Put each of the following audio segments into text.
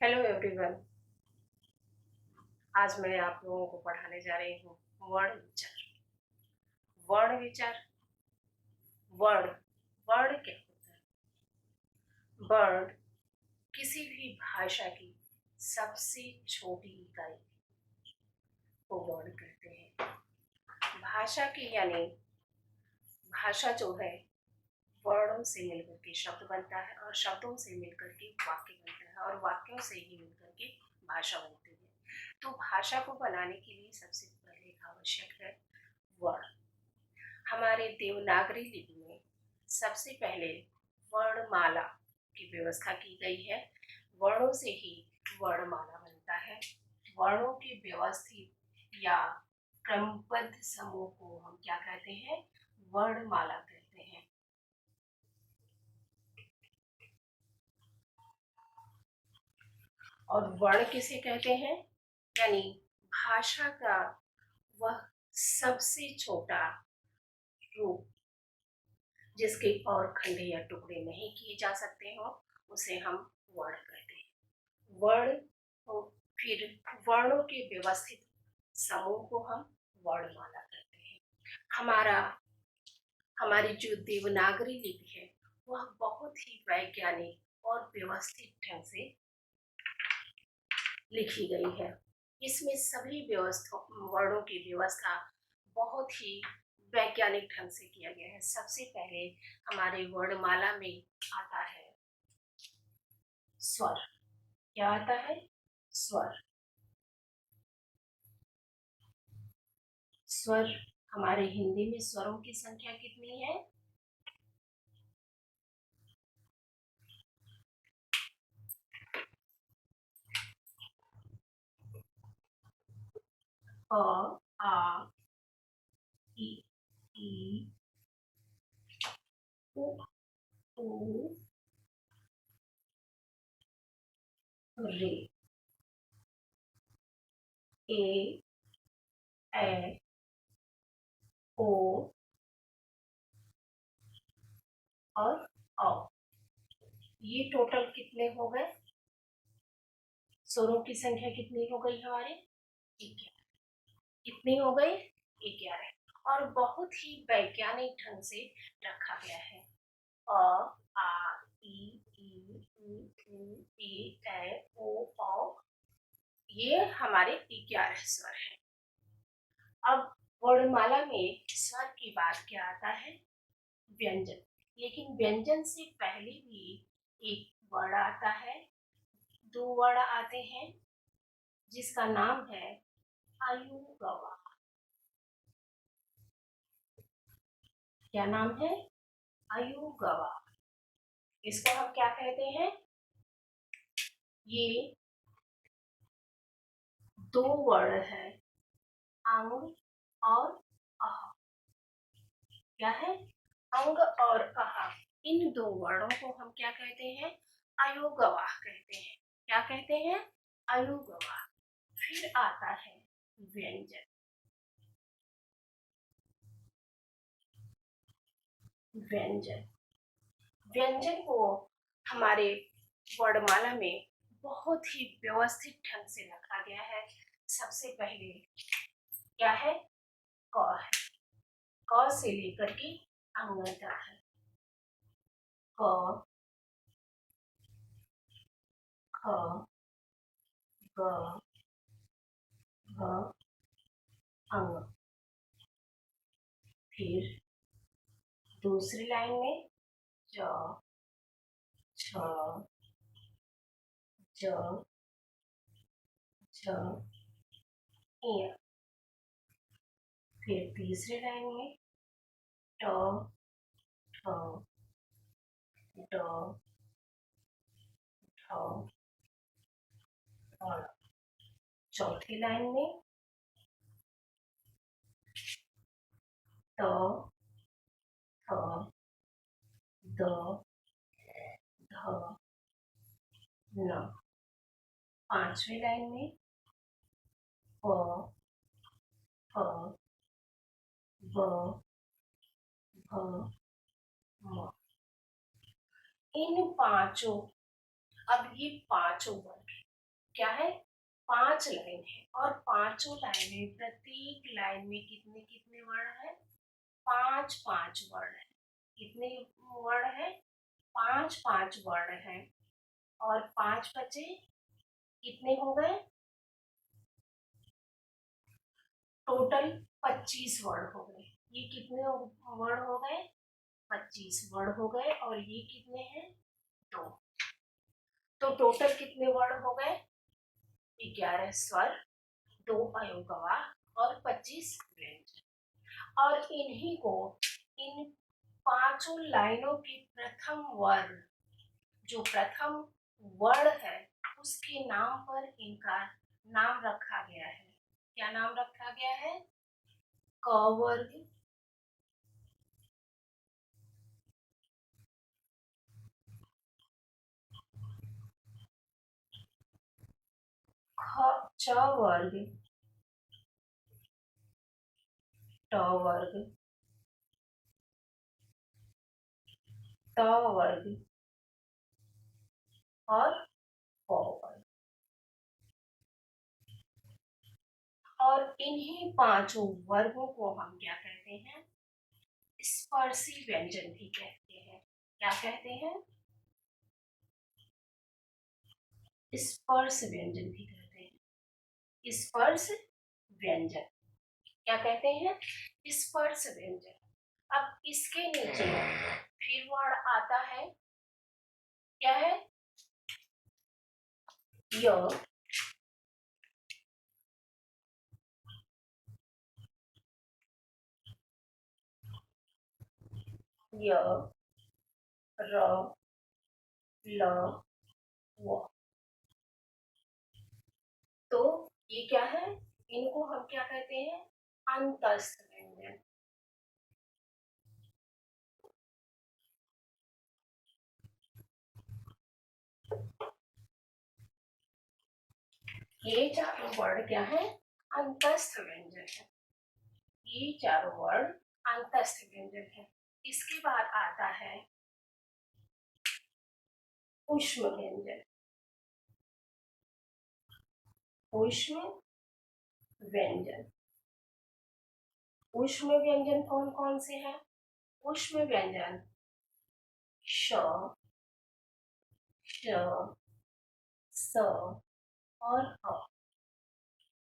Hello everyone. आज मैं आप लोगों को पढ़ाने जा रही हूँ वर्ण विचार। वर्ण विचार। वर्ण वर्ण क्या होता है? वर्ण किसी भी भाषा की सबसे छोटी इकाई को वर्ण कहते हैं। भाषा की यानी भाषा जो है वर्णों से मिलकर के शब्द बनता है और शब्दों से मिलकर के वाक्य बनता है और वाक्यों से ही मिलकर के भाषा बनती है। तो भाषा को बनाने के लिए सबसे पहले आवश्यक है वर्ण। हमारे देवनागरी लिपि में सबसे पहले वर्णमाला की व्यवस्था की गई है। वर्णों से ही वर्णमाला बनता है। वर्णों के व्यवस्थित या क्रमबद्ध समूह को हम क्या कहते हैं? वर्णमाला कहते हैं। और वर्ण किसे कहते हैं? यानी भाषा का वह सबसे छोटा रूप जिसके और खंडे या टुकड़े नहीं किए जा सकते हो, उसे हम वर्ण कहते हैं। वर्ण को फिर वर्णों के व्यवस्थित समूह को हम वर्णमाला कहते हैं। हमारा हमारी जो देवनागरी लिपि है वह बहुत ही वैज्ञानिक और व्यवस्थित ढंग से लिखी गई है। इसमें सभी व्यवस्था वर्णों की व्यवस्था बहुत ही वैज्ञानिक ढंग से किया गया है। सबसे पहले हमारे वर्णमाला में आता है स्वर। क्या आता है? स्वर। स्वर। हमारे हिंदी में स्वरों की संख्या कितनी है? अ, आ, ई, ई, उ, ऊ, रे, ए, ए, ओ और औ। ये टोटल कितने हो गए? स्वरों की संख्या कितनी हो गई हमारे? 11। कितनी हो गई? 11। और बहुत ही वैज्ञानिक ढंग से रखा गया है। अ, आ, ई, उ, ए, ओ, औ। ये हमारे 11 स्वर हैं। अब वर्णमाला में स्वर के बाद क्या आता है? व्यंजन। लेकिन व्यंजन से पहले भी एक वर्ण आता है, दो वर्ण आते हैं जिसका नाम है आयुगवा। क्या नाम है? आयुगवा। इसको हम क्या कहते हैं? ये दो वर्ण है, अंग और अह। क्या है? अंग और अह। इन दो वर्णों को हम क्या कहते हैं? आयुगवाह कहते हैं। क्या कहते हैं? आयुगवाह। फिर आता है व्यंजन। व्यंजन। व्यंजन को हमारे वर्णमाला में बहुत ही व्यवस्थित ढंग से रखा गया है। सबसे पहले क्या है? क है। क से लेकर के अंग तक है। क, ख, ग, घ, अंग। फिर दूसरी लाइन में च, छ, ज, झ, ञ। फिर तीसरी लाइन में ट, ठ, ड, ढ, ढ। चौथी लाइन में त, थ, द, ध, न। पांचवी लाइन में प, फ, ब, भ, म। इन पांचों अब ये पांचों वर्ग क्या है, 5 लाइन है और पांचों लाइनें, प्रत्येक लाइन में कितने कितने वर्ण है, 5 वर्ण है। कितने वर्ण है, 5 वर्ण है। और 5 बचे, कितने हो गए, टोटल 25 वर्ण हो गए। ये कितने वर्ण हो गए, 25 वर्ण हो गए। और ये कितने हैं, 2। तो टोटल कितने वर्ण हो गए, 11 स्वर, 2 अयोगवाह और 25 व्यंजन। और इन्हीं को, इन पांचों लाइनों के प्रथम वर्ण, जो प्रथम वर्ण है, उसके नाम पर इनका नाम रखा गया है। क्या नाम रखा गया है, क वर्ग, च वर्ग, ट वर्ग, त वर्ग और प वर्ग। और इन्हीं पांचों वर्गों को हम क्या कहते हैं, स्पर्शी व्यंजन भी कहते हैं। क्या कहते हैं, स्पर्श व्यंजन भी कहते हैं। स्पर्श व्यंजन क्या कहते हैं, स्पर्श व्यंजन। अब इसके नीचे फिर वर्ण आता है, क्या है, य, य, र, ल, व। तो ये क्या है, इनको हम क्या कहते हैं, अंतस्थ व्यंजन। ये चारों वर्ण क्या है, अंतस्थ व्यंजन है। ये चारों वर्ण अंतस्थ व्यंजन है। इसके बाद आता है ऊष्म व्यंजन। ऊष्म व्यंजन, ऊष्म व्यंजन कौन कौन से हैं, ऊष्म व्यंजन श, श, स और ह।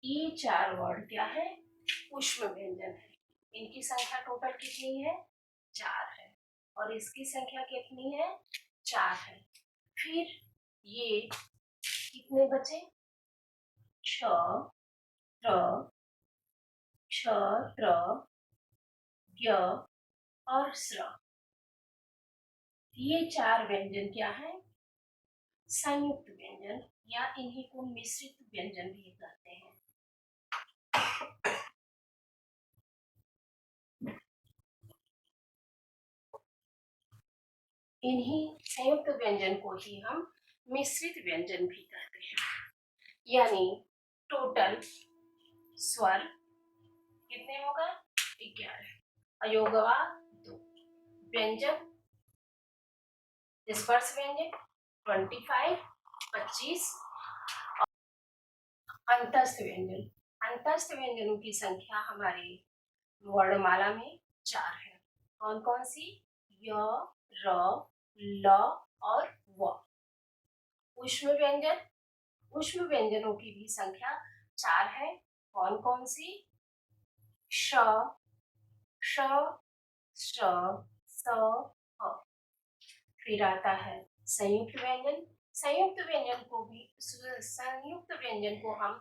ये 4 वर्ण क्या है, ऊष्म व्यंजन है। इनकी संख्या टोटल कितनी है, 4 है। और इसकी संख्या कितनी है, 4 है। फिर ये कितने बचे, छ, त्र, क्ष, त्र, ज्ञ और स्र। ये 4 व्यंजन क्या है, संयुक्त व्यंजन, या इन्हीं को मिश्रित व्यंजन भी कहते हैं। इन्हीं संयुक्त व्यंजन को ही हम मिश्रित व्यंजन भी कहते हैं। यानी टोटल स्वर कितने होगा, 11, अयोगवा 2, व्यंजन स्पर्श व्यंजन 25, 25, अंतस्थ व्यंजन, अंतस्थ व्यंजनों की संख्या हमारी वर्णमाला में 4 है। कौन कौन सी, य, र, ल और व। ऊष्म व्यंजन, ऊष्म व्यंजनों की भी संख्या 4 है। कौन कौन सी, श, श, श, स, ह। फिर आता है संयुक्त व्यंजन। संयुक्त व्यंजन को भी, संयुक्त व्यंजन को हम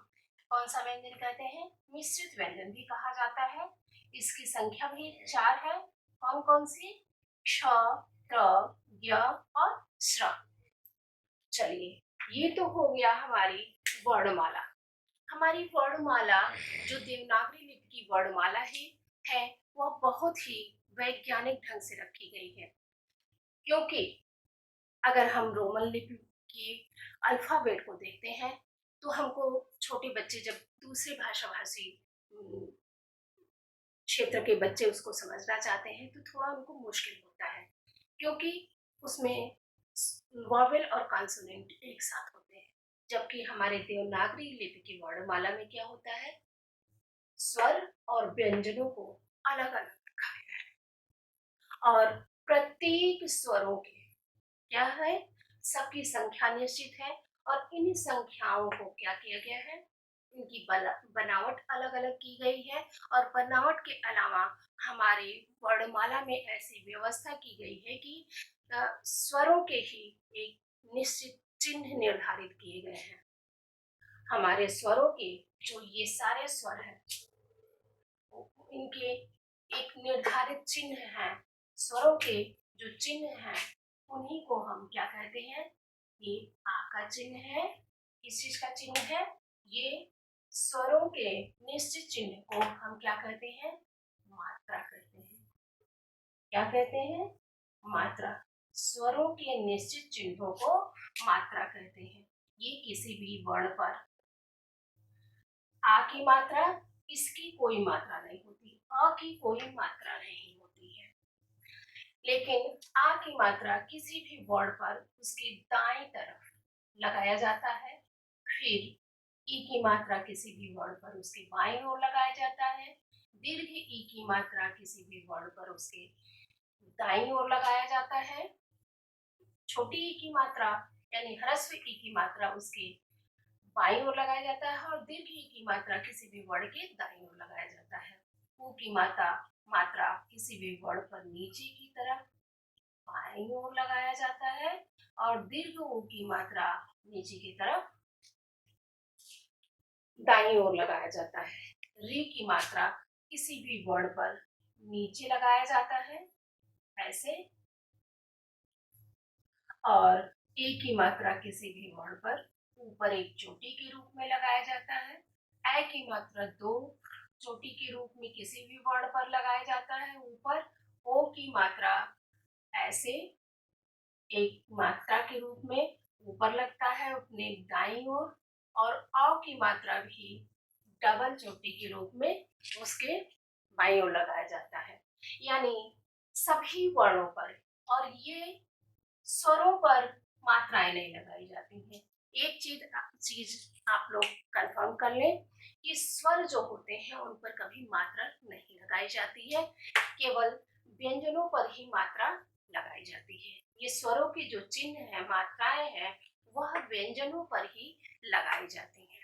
कौन सा व्यंजन कहते हैं, मिश्रित व्यंजन भी कहा जाता है। इसकी संख्या भी 4 है। कौन कौन सी, क्ष, त्र, ज्ञ और स्र। चलिए, ये तो हो गया हमारी वर्णमाला। हमारी वर्णमाला जो देवनागरी लिपि की वर्णमाला है वह बहुत ही वैज्ञानिक ढंग से रखी गई है। क्योंकि अगर हम रोमन लिपि की अल्फाबेट को देखते हैं तो हमको छोटे बच्चे, जब दूसरे भाषा भाषी क्षेत्र के बच्चे उसको समझना चाहते हैं तो थोड़ा उनको मुश्किल होता है, क्योंकि उसमें वॉवेल और कॉन्सोनेंट एक साथ होते हैं। जबकि हमारे देवनागरी लिपि की वर्णमाला में क्या होता है, स्वर और व्यंजनों को अलग अलग रखा गया है और प्रत्येक स्वरों के क्या है, सबकी संख्या निश्चित है और इन संख्याओं को क्या किया गया है, इनकी बनावट अलग अलग की गई है और बनावट के अलावा हमारी वर्णमाला में ऐसी व्यवस्था की गई है कि स्वरों के ही एक निश्चित चिन्ह निर्धारित किए गए हैं। हमारे स्वरों के जो ये सारे स्वर हैं, इनके एक निर्धारित चिन्ह हैं। स्वरों के जो चिन्ह हैं उन्हीं को हम क्या कहते हैं, ये आ का चिन्ह है, किस चीज का चिन्ह है, ये स्वरों के निश्चित चिन्ह को हम क्या कहते हैं, मात्रा कहते हैं। क्या कहते हैं, मात्रा। स्वरों के निश्चित चिन्हों को मात्रा कहते हैं। ये किसी भी वर्ण पर आ की मात्रा, इसकी कोई मात्रा नहीं होती, अ की कोई मात्रा नहीं होती है, लेकिन आ की मात्रा किसी भी वर्ण पर उसकी दाईं तरफ लगाया जाता है। फिर ई की मात्रा किसी भी वर्ण पर उसके बाईं ओर लगाया जाता है। दीर्घ ई की मात्रा किसी भी वर्ण पर उसके दाईं ओर लगाया जाता है। छोटी ई की मात्रा यानी ह्रस्व ई की मात्रा उसके बाईं ओर लगाया जाता है और दीर्घ ई की मात्रा किसी भी वर्ण के दाईं ओर लगाया जाता है। ऊ की मात्रा किसी भी वर्ण पर नीचे की तरफ बाईं ओर लगाया जाता है और दीर्घ ऊ की मात्रा नीचे की तरफ दाईं ओर लगाया जाता है। री की मात्रा किसी भी वर्ण पर नीचे लगाया जाता है ऐसे, और ए की मात्रा किसी भी वर्ण पर ऊपर एक चोटी के रूप में लगाया जाता है। ए की मात्रा दो चोटी के रूप में किसी भी वर्ण पर लगाया जाता है ऊपर। ओ की मात्रा ऐसे एक मात्रा के रूप में ऊपर लगता है अपने दाईं ओर, और अ की मात्रा भी डबल चोटी के रूप में उसके बाईं ओर लगाया जाता है। यानी सभी वर्णों पर और ये स्वरों पर मात्राएं नहीं लगाई जाती हैं। एक चीज आप लोग कंफर्म कर लें कि स्वर जो होते हैं उन पर कभी मात्रा नहीं लगाई जाती है, केवल व्यंजनों पर ही मात्रा लगाई जाती है। ये स्वरों के जो चिन्ह है, मात्राएं हैं, वह व्यंजनों पर ही लगाई जाती हैं।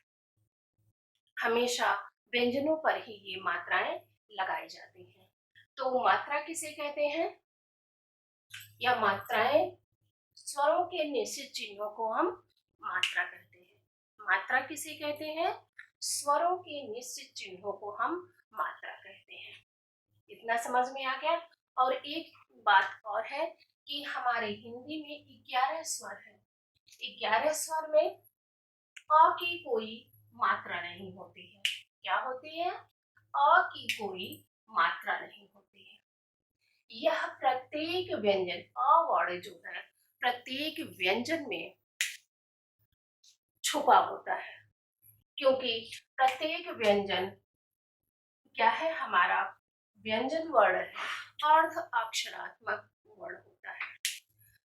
हमेशा व्यंजनों पर ही ये मात्राएं लगाई जाती हैं। तो मात्रा किसे कहते हैं, या मात्राएं, स्वरों के निश्चित चिन्हों को हम मात्रा कहते हैं। मात्रा किसे कहते हैं, स्वरों के निश्चित चिन्हों को हम मात्रा कहते हैं। इतना समझ में आ गया। और एक बात और है कि हमारे हिंदी में 11 स्वर हैं। 11 स्वर में अ की कोई मात्रा नहीं होती है। क्या होती है, अ की कोई मात्रा नहीं होती है। यह प्रत्येक व्यंजन, अ वर्ण जो है प्रत्येक व्यंजन में छुपा होता है, क्योंकि प्रत्येक व्यंजन क्या है, हमारा व्यंजन वर्ण है, अर्ध अक्षरात्मक वर्ण होता है।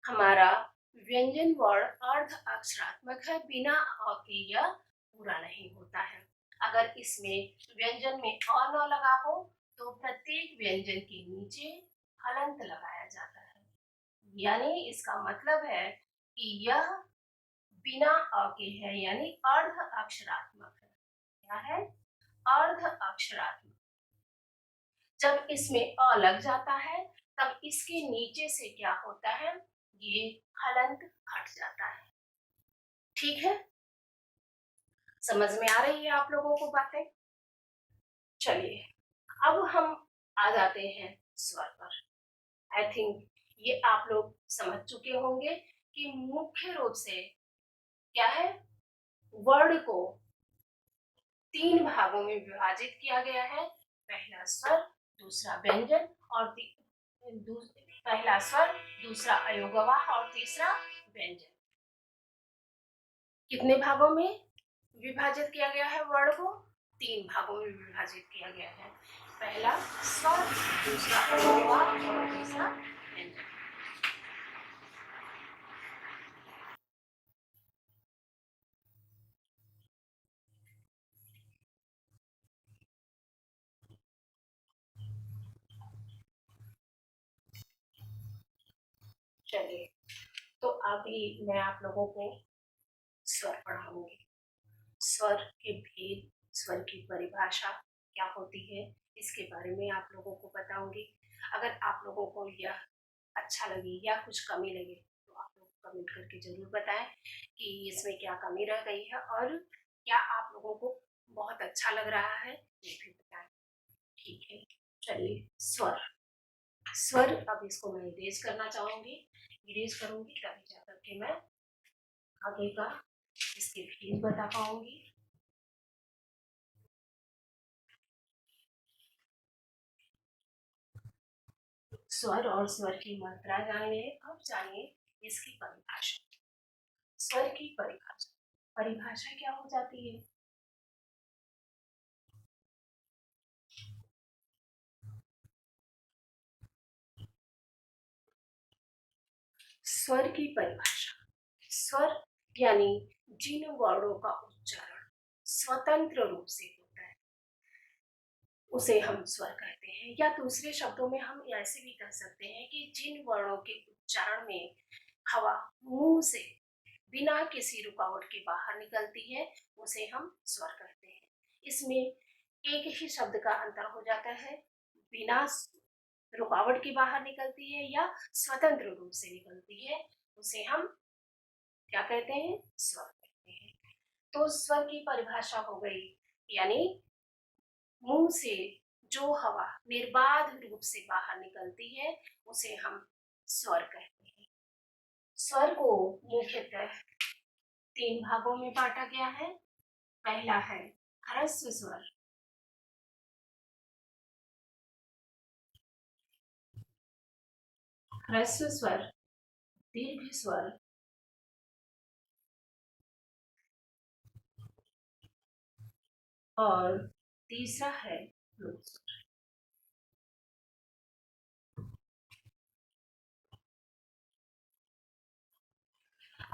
हमारा व्यंजन वर्ण अर्ध अक्षरात्मक है, बिना अ के यह पूरा नहीं होता है। अगर इसमें व्यंजन में अ न लगा हो तो प्रत्येक व्यंजन के नीचे हलंत लगाया जाता है, यानी इसका मतलब है कि यह बिना अ के है, यानी अर्ध अक्षरात्मक है। क्या है, अर्ध अक्षरात्मक। जब इसमें अ लग जाता है तब इसके नीचे से क्या होता है, ये हलंत हट जाता है। ठीक है, समझ में आ रही है आप लोगों को बातें। चलिए अब हम आ जाते हैं स्वर पर। आई थिंक ये आप लोग समझ चुके होंगे कि मुख्य रूप से क्या है, वर्ण को 3 भागों में विभाजित किया गया है। पहला स्वर, दूसरा व्यंजन और पहला स्वर, दूसरा अयोगवाह और तीसरा व्यंजन। कितने भागों में विभाजित किया गया है वर्ण को, 3 भागों में विभाजित किया गया है। पहला स्वर, दूसरा अयोगवाह और तीसरा व्यंजन। चलिए, तो अभी मैं आप लोगों को स्वर पढ़ाऊंगी। स्वर के भेद, स्वर की परिभाषा क्या होती है, इसके बारे में आप लोगों को बताऊंगी। अगर आप लोगों को यह अच्छा लगे या कुछ कमी लगे तो आप लोग कमेंट करके जरूर बताएं कि इसमें क्या कमी रह गई है, और क्या आप लोगों को बहुत अच्छा लग रहा है ये भी बताएं। ठीक है, चलिए। स्वर, स्वर, अब इसको मैं इरेज करना चाहूंगी। इरेज करूंगी तभी जाकर के मैं आगे का इसके भेद बता पाऊंगी। स्वर और स्वर की मात्रा जानिए। अब जानिए इसकी परिभाषा। स्वर की परिभाषा, परिभाषा क्या हो जाती है? स्वर की परिभाषा, स्वर यानी जिन वर्णों का उच्चारण स्वतंत्र रूप से होता है उसे हम स्वर कहते हैं। या दूसरे शब्दों में हम ऐसे भी कह सकते हैं कि जिन वर्णों के उच्चारण में हवा मुंह से बिना किसी रुकावट के बाहर निकलती है उसे हम स्वर कहते हैं। इसमें एक ही शब्द का अंतर हो जाता है, बिना रुकावट के बाहर निकलती है या स्वतंत्र रूप से निकलती है, उसे हम क्या कहते हैं? स्वर कहते हैं। तो स्वर की परिभाषा हो गई, यानी मुंह से जो हवा निर्बाध रूप से बाहर निकलती है उसे हम स्वर कहते हैं। स्वर को मुख्यतः तीन भागों में बांटा गया है। पहला है ह्रस्व स्वर, ह्रस्व स्वर, दीर्घ स्वर और तीसरा है लोक स्वर।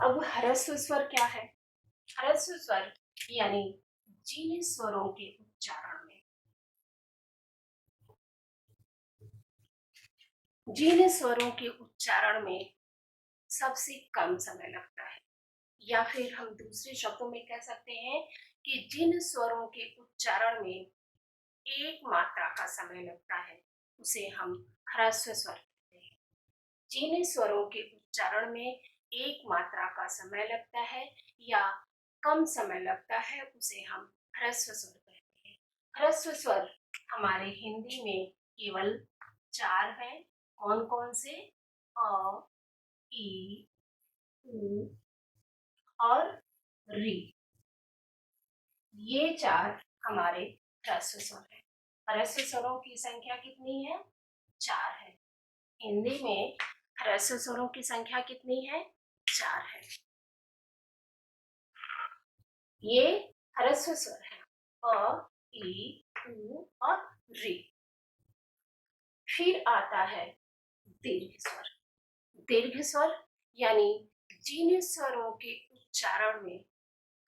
अब ह्रस्व स्वर क्या है? ह्रस्व स्वर यानी जिन स्वरों के उच्चारण में, जिन स्वरों के उच्चारण में सबसे कम समय लगता है, या फिर हम दूसरे शब्दों में कह सकते हैं कि जिन स्वरों के उच्चारण में एक मात्रा का समय लगता है उसे हम ह्रस्व स्वर कहते हैं। जिन स्वरों के उच्चारण में एक मात्रा का समय लगता है या कम समय लगता है उसे हम ह्रस्व स्वर कहते हैं। ह्रस्व स्वर हमारे हिंदी में केवल चार हैं। कौन कौन से? अ, ई, उ और री। ये चार हमारे ह्रस्व स्वर हैं। ह्रस्व स्वरों की संख्या कितनी है? चार है। हिंदी में ह्रस्व स्वरों की संख्या कितनी है? चार है। ये ह्रस्व स्वर है, अ, ई, उ और री। फिर आता है दीर्घ स्वर। दीर्घ स्वर यानी जिन स्वरों के उच्चारण में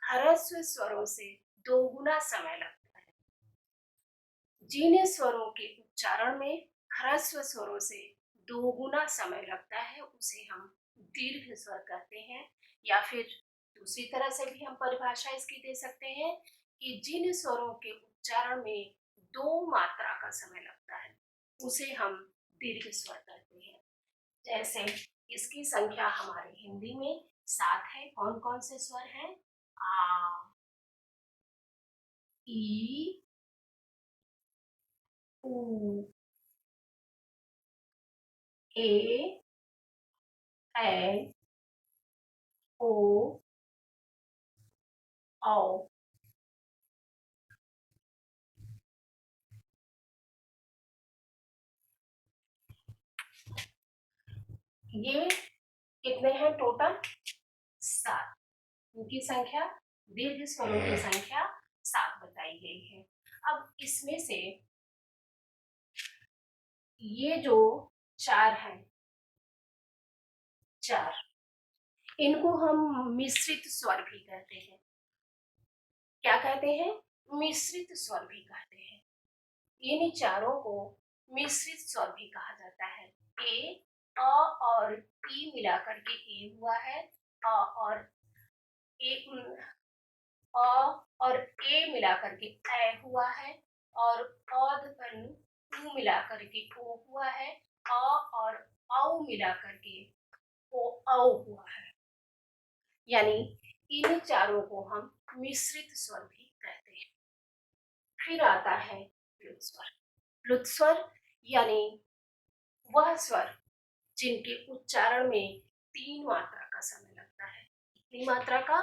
ह्रस्व स्वरों से दोगुना समय लगता है। जिन स्वरों के उच्चारण में ह्रस्व स्वरों से दोगुना समय लगता है उसे हम दीर्घ स्वर कहते हैं। या फिर दूसरी तरह से भी हम परिभाषा इसकी दे सकते हैं कि जिन स्वरों के उच्चारण में दो मात्रा का समय लगता है उसे हम दीर्घ स्वर कहते हैं। जैसे इसकी संख्या हमारे हिंदी में 7 है। कौन कौन से स्वर हैं? आ, ई, उ, ए, ऐ, ओ, औ। ये कितने हैं टोटल? 7। उनकी संख्या, दीर्घ स्वरों की संख्या 7 बताई गई है। अब इसमें से ये जो चार हैं, चार, इनको हम मिश्रित स्वर भी कहते हैं। क्या कहते हैं? मिश्रित स्वर भी कहते हैं। इन चारों को मिश्रित स्वर भी कहा जाता है। ए, अ और ई मिला करके ए हुआ है, अ और ए अ और ए मिला करके ए हुआ है, और औद पर ऊ मिला करके ओ हुआ है, अ और औ मिला करके ओ औ हुआ है। यानी इन चारों को हम मिश्रित स्वर भी कहते हैं। फिर आता है प्लुत स्वर। प्लुत स्वर यानी वह स्वर जिनके उच्चारण में 3 मात्रा का समय लगता है। कितनी मात्रा का?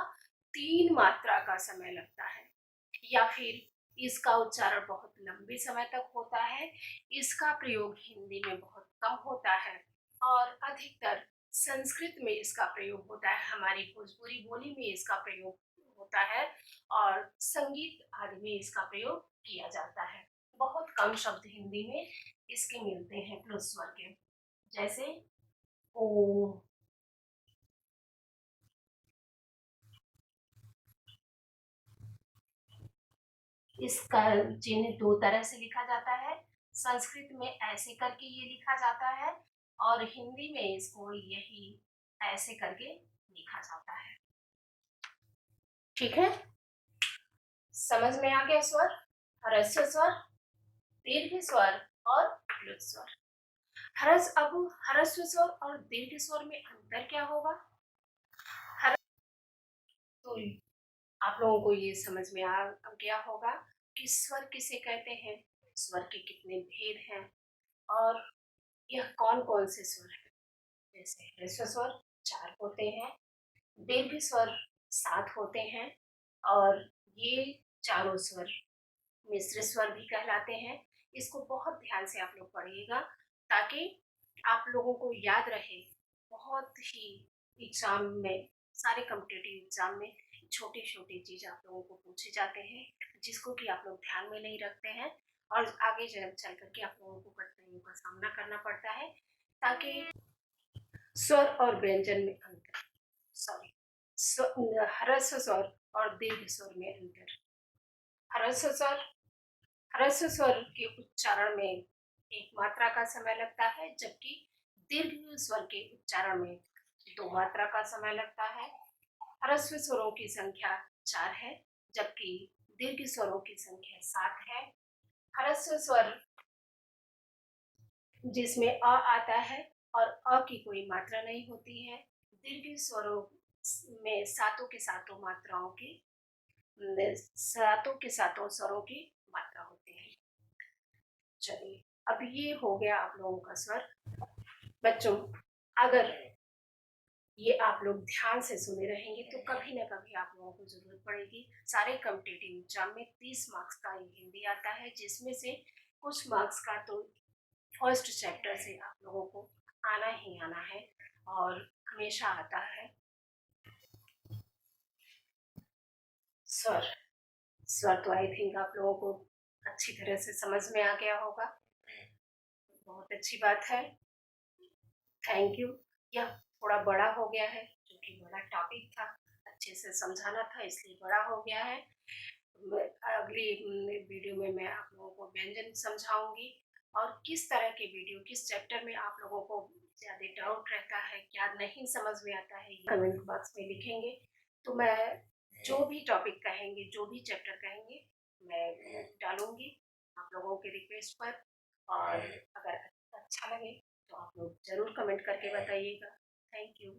3 मात्रा का समय लगता है, या फिर इसका उच्चारण बहुत लंबे समय तक होता है। इसका प्रयोग हिंदी में बहुत कम होता है और अधिकतर संस्कृत में इसका प्रयोग होता है। हमारी भोजपुरी बोली में इसका प्रयोग होता है और संगीत आदि में इसका प्रयोग किया जाता है। बहुत कम शब्द हिंदी में इसके मिलते हैं प्लुत स्वर के, जैसे ओ, इसका चिन्ह 2 तरह से लिखा जाता है। संस्कृत में ऐसे करके ये लिखा जाता है और हिंदी में इसको यही ऐसे करके लिखा जाता है। ठीक है, समझ में आ गया स्वर? ह्रस्व स्वर, दीर्घ स्वर और प्लुत स्वर। अब ह्रस्व स्वर और दीर्घ स्वर में अंतर क्या होगा? तो आप लोगों को ये समझ में आ गया होगा कि स्वर किसे कहते हैं, स्वर के कितने भेद हैं और यह कौन कौन से स्वर हैं। जैसे ह्रस्व स्वर 4 होते हैं, दीर्घ स्वर 7 होते हैं और ये चारों स्वर मिश्र स्वर भी कहलाते हैं। इसको बहुत ध्यान से आप लोग पढ़िएगा ताकि आप लोगों को याद रहे। बहुत ही एग्जाम में, सारे कॉम्पिटिटिव एग्जाम में छोटी-छोटी चीज आप लोगों को पूछे जाते हैं, जिसको कि आप लोग ध्यान में नहीं रखते हैं और आगे चल करके आप लोगों को कठिनाइयों का सामना करना पड़ता है। ताकि स्वर और व्यंजन में अंतर, ह्रस्व स्वर और दीर्घ स्वर में अंतर। ह्रस्व स्वर, ह्रस्व स्वर के उच्चारण में 1 मात्रा का समय लगता है, जबकि दीर्घ स्वर के उच्चारण में 2 मात्रा का समय लगता है। ह्रस्व स्वरों की संख्या 4 है, जबकि दीर्घ स्वरों की संख्या 7 है। ह्रस्व स्वर जिसमें अ आता है और अ की कोई मात्रा नहीं होती है। दीर्घ स्वरों में सातों के सातों मात्राओं की, सातों के सातों स्वरों की मात्रा होती है। चलिए, अब ये हो गया आप लोगों का स्वर। बच्चों, अगर ये आप लोग ध्यान से सुने रहेंगे तो कभी ना कभी आप लोगों को जरूरत पड़ेगी। सारे कॉम्पिटिटिव एग्जाम में 30 मार्क्स का ये हिंदी आता है, जिसमें से कुछ मार्क्स का तो फर्स्ट चैप्टर से आप लोगों को आना ही आना है और हमेशा आता है। स्वर, स्वर तो आई थिंक आप लोगों को अच्छी तरह से समझ में आ गया होगा। बहुत अच्छी बात है, थैंक यू। यह थोड़ा बड़ा हो गया है क्योंकि बड़ा टॉपिक था, अच्छे से समझाना था इसलिए बड़ा हो गया है। अगली वीडियो में मैं आप लोगों को व्यंजन समझाऊंगी और किस तरह के वीडियो, किस चैप्टर में आप लोगों को ज़्यादा डाउट रहता है, क्या नहीं समझ में आता है, ये कमेंट बॉक्स में लिखेंगे तो मैं जो भी टॉपिक कहेंगे, जो भी चैप्टर कहेंगे, मैं डालूंगी आप लोगों के रिक्वेस्ट पर। और अगर अच्छा लगे तो आप लोग जरूर कमेंट करके बताइएगा। Thank you.